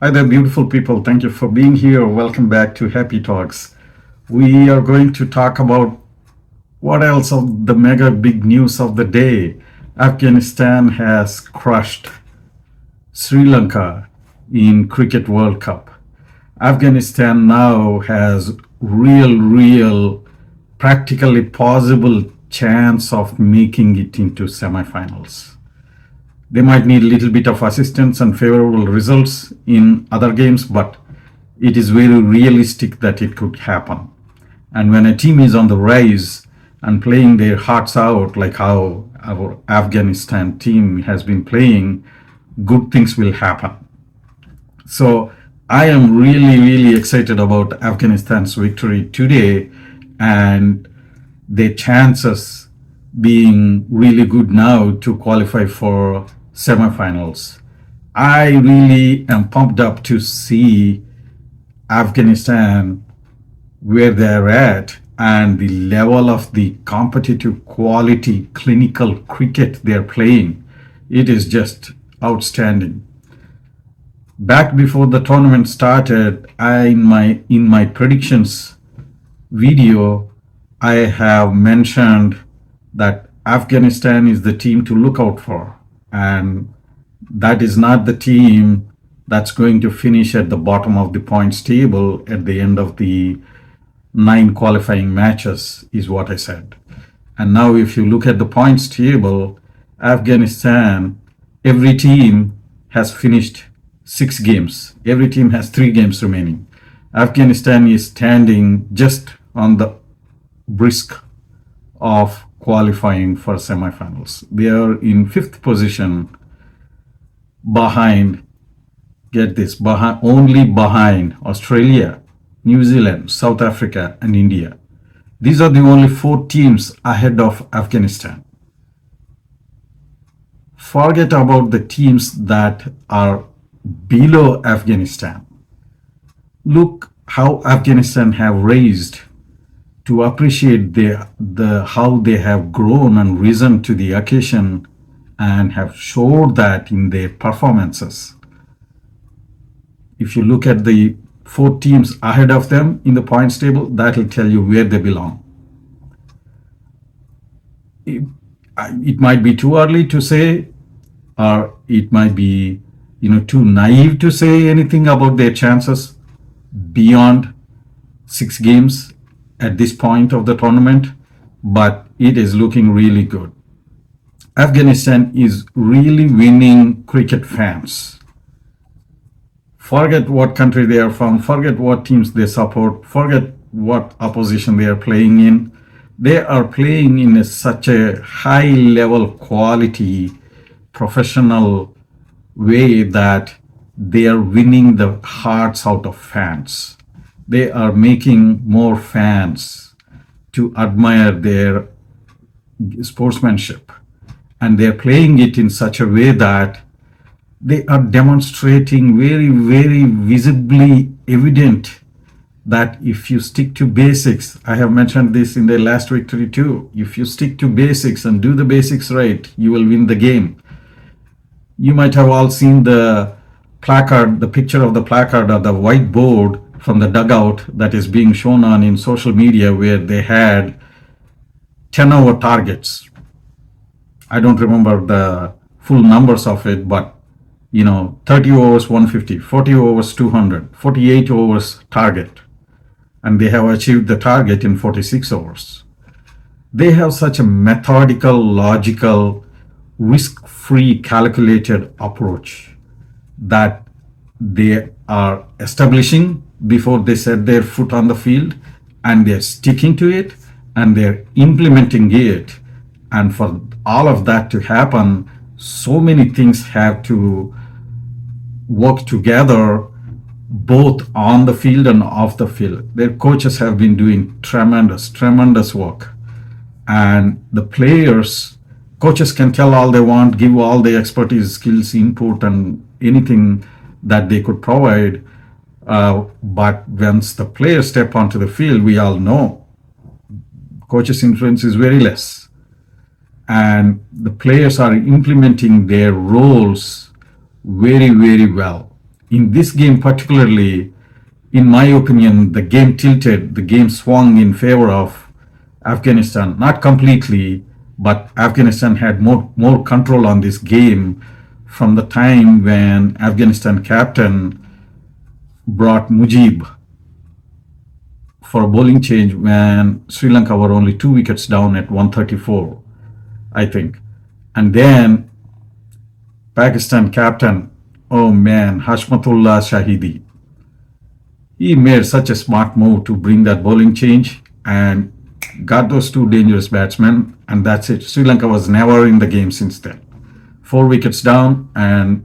Hi there, beautiful people. Thank you for being here. Welcome back to Happy Talks. We are going to talk about what else of the mega big news of the day. Afghanistan has crushed Sri Lanka in Cricket World Cup. Afghanistan now has real, practically possible chance of making it into semifinals. They might need a little bit of assistance and favorable results in other games, but it is very realistic that it could happen. And when a team is on the rise and playing their hearts out, like how our Afghanistan team has been playing, good things will happen. So I am really excited about Afghanistan's victory today and their chances being really good now to qualify for semifinals. I really am pumped up to see Afghanistan where they're at and the level of the competitive quality clinical cricket they're playing. It is just outstanding. Back before the tournament started, in my predictions video, I have mentioned that Afghanistan is the team to look out for, and that is not the team that's going to finish at the bottom of the points table at the end of the 9 qualifying matches, is what I said. And now, if you look at the points table, Afghanistan, every team has finished 6 games. Every team has 3 games remaining. Afghanistan is standing just on the brisk of qualifying for semifinals. They are in 5th position behind, get this, only behind Australia, New Zealand, South Africa, and India. These are the only 4 teams ahead of Afghanistan. Forget about the teams that are below Afghanistan. Look how Afghanistan have raised to appreciate how they have grown and risen to the occasion and have showed that in their performances. If you look at the 4 teams ahead of them in the points table, that will tell you where they belong. It might be too early to say, or it might be too naive to say anything about their chances beyond 6 games at this point of the tournament, but it is looking really good. Afghanistan is really winning cricket fans. Forget what country they are from, forget what teams they support, forget what opposition they are playing in. They are playing in such a high level quality professional way that they are winning the hearts out of fans. They are making more fans to admire their sportsmanship, and they're playing it in such a way that they are demonstrating very visibly evident that if you stick to basics, I have mentioned this in the last victory too, if you stick to basics and do the basics right, you will win the game. You might have all seen the placard, the picture of the placard or the whiteboard from the dugout that is being shown on in social media, where they had 10-over targets. I don't remember the full numbers of it, but 30 overs 150, 40 overs 200, 48 overs target, and they have achieved the target in 46 overs. They have such a methodical, logical, risk-free, calculated approach that they are establishing before they set their foot on the field, and they're sticking to it and they're implementing it. And for all of that to happen, so many things have to work together, both on the field and off the field. Their coaches have been doing tremendous work, and the players, coaches can tell all they want, give all the expertise, skills, input, and anything that they could provide, but once the players step onto the field, we all know coaches' influence is very less, and the players are implementing their roles very well in this game particularly, in my opinion, the game tilted, the game swung in favor of Afghanistan. Not completely, but Afghanistan had more control on this game from the time when Afghanistan captain brought Mujib for a bowling change when Sri Lanka were only 2 wickets down at 134, I think. And then Pakistan captain, oh man, Hashmatullah Shahidi, he made such a smart move to bring that bowling change and got those two dangerous batsmen, and that's it. Sri Lanka was never in the game since then. 4 wickets down, and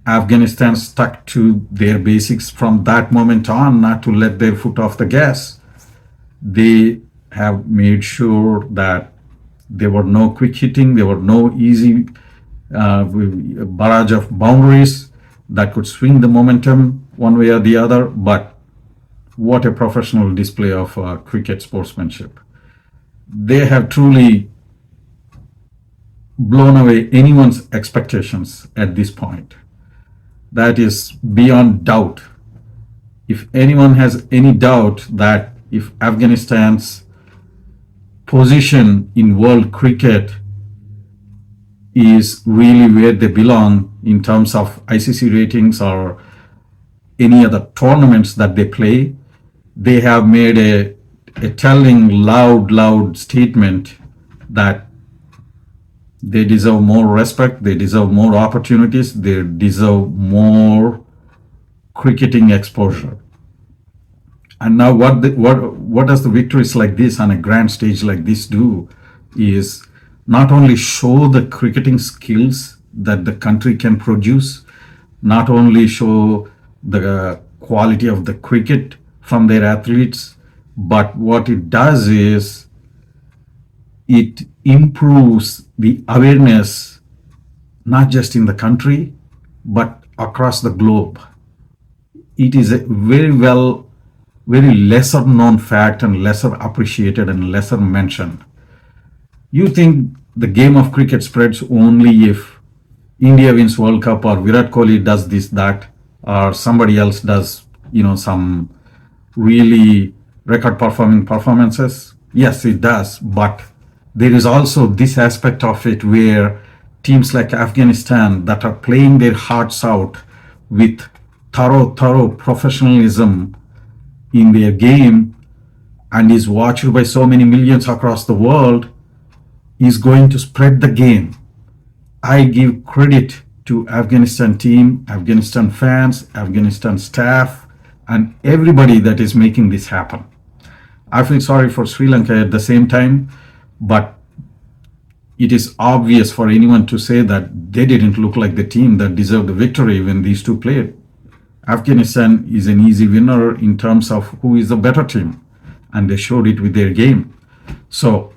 Afghanistan stuck to their basics from that moment on, not to let their foot off the gas. They have made sure that there were no quick hitting, there were no easy barrage of boundaries that could swing the momentum one way or the other. But what a professional display of cricket sportsmanship. They have truly blown away anyone's expectations at this point. That is beyond doubt. If anyone has any doubt that if Afghanistan's position in world cricket is really where they belong in terms of ICC ratings or any other tournaments that they play, they have made a telling, loud statement that they deserve more respect, they deserve more opportunities, they deserve more cricketing exposure. And now what does the victories like this on a grand stage like this do is not only show the cricketing skills that the country can produce, not only show the quality of the cricket from their athletes, but what it does is it improves the awareness not just in the country but across the globe. It is a very lesser known fact and lesser appreciated and lesser mentioned. You think the game of cricket spreads only if India wins World Cup or Virat Kohli does this, that, or somebody else does, some really record performing performances? Yes, it does. But there is also this aspect of it where teams like Afghanistan that are playing their hearts out with thorough professionalism in their game and is watched by so many millions across the world is going to spread the game. I give credit to Afghanistan team, Afghanistan fans, Afghanistan staff, and everybody that is making this happen. I feel sorry for Sri Lanka at the same time, but it is obvious for anyone to say that they didn't look like the team that deserved the victory when these two played. Afghanistan is an easy winner in terms of who is the better team, and they showed it with their game. So,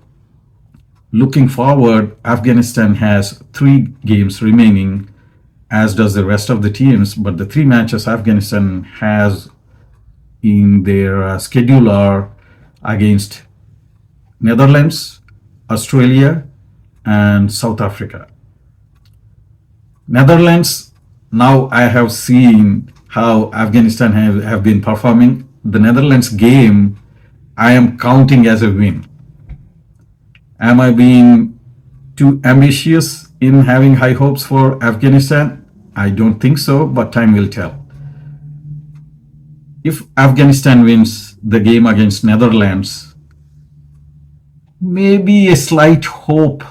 looking forward, Afghanistan has 3 games remaining, as does the rest of the teams, but the 3 matches Afghanistan has in their schedule are against Netherlands, Australia, and South Africa. Netherlands, now I have seen how Afghanistan have been performing. The Netherlands game, I am counting as a win. Am I being too ambitious in having high hopes for Afghanistan? I don't think so, but time will tell. If Afghanistan wins the game against Netherlands, maybe a slight hope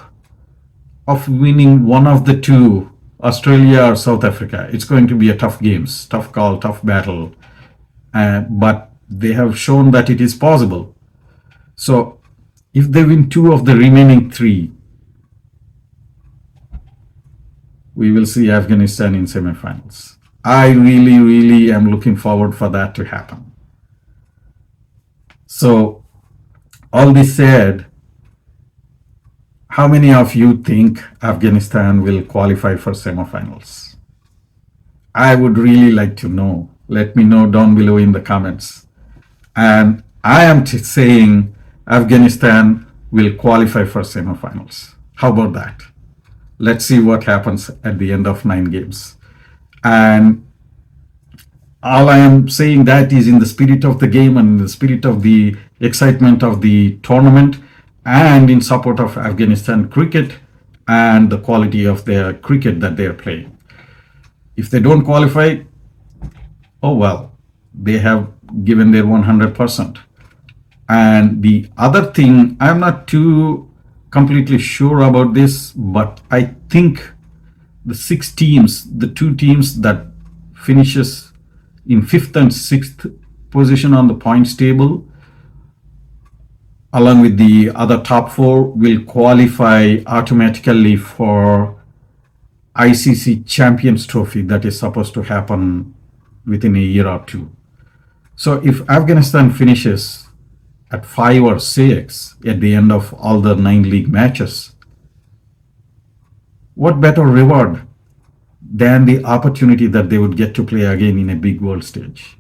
of winning one of the two, Australia or South Africa. It's going to be a tough game, tough call, tough battle. But they have shown that it is possible. So if they win 2 of the remaining 3, we will see Afghanistan in semifinals. I really am looking forward for that to happen. So, all this said, how many of you think Afghanistan will qualify for semifinals? I would really like to know. Let me know down below in the comments. And I am saying Afghanistan will qualify for semifinals. How about that? Let's see what happens at the end of 9 games. And All I am saying that is in the spirit of the game and the spirit of the excitement of the tournament and in support of Afghanistan cricket and the quality of their cricket that they are playing. If they don't qualify, oh well, they have given their 100%. And the other thing, I'm not too completely sure about this, but I think the six teams, the two teams that finishes in fifth and sixth position on the points table, along with the other top four, will qualify automatically for ICC Champions Trophy that is supposed to happen within a year or two. So if Afghanistan finishes at 5 or 6 at the end of all the 9 league matches, what better reward than the opportunity that they would get to play again in a big world stage?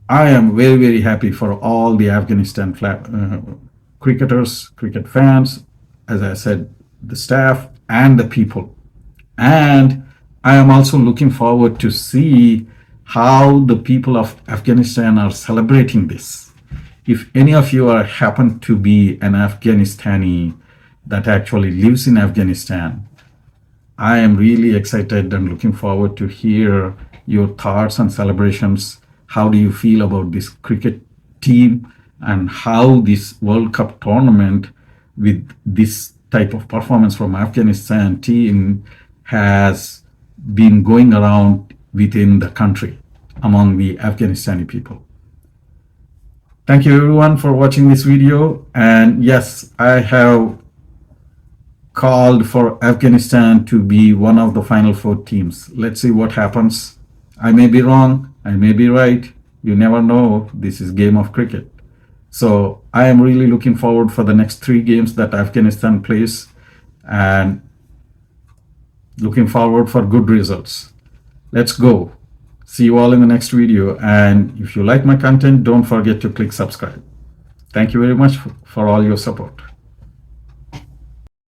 I am very, very happy for all the Afghanistan cricketers, cricket fans, as I said, the staff and the people. And I am also looking forward to see how the people of Afghanistan are celebrating this. If any of you are happen to be an Afghanistani that actually lives in Afghanistan, I am really excited and looking forward to hear your thoughts and celebrations. How do you feel about this cricket team and how this World Cup tournament with this type of performance from Afghanistan team has been going around within the country among the Afghanistani people? Thank you everyone for watching this video. And yes, I have called for Afghanistan to be one of the final four teams. Let's see what happens. I may be wrong, I may be right. You never know. This is game of cricket. So I am really looking forward for the next 3 games that Afghanistan plays and looking forward for good results. Let's go. See you all in the next video. And if you like my content, don't forget to click subscribe. Thank you very much for all your support.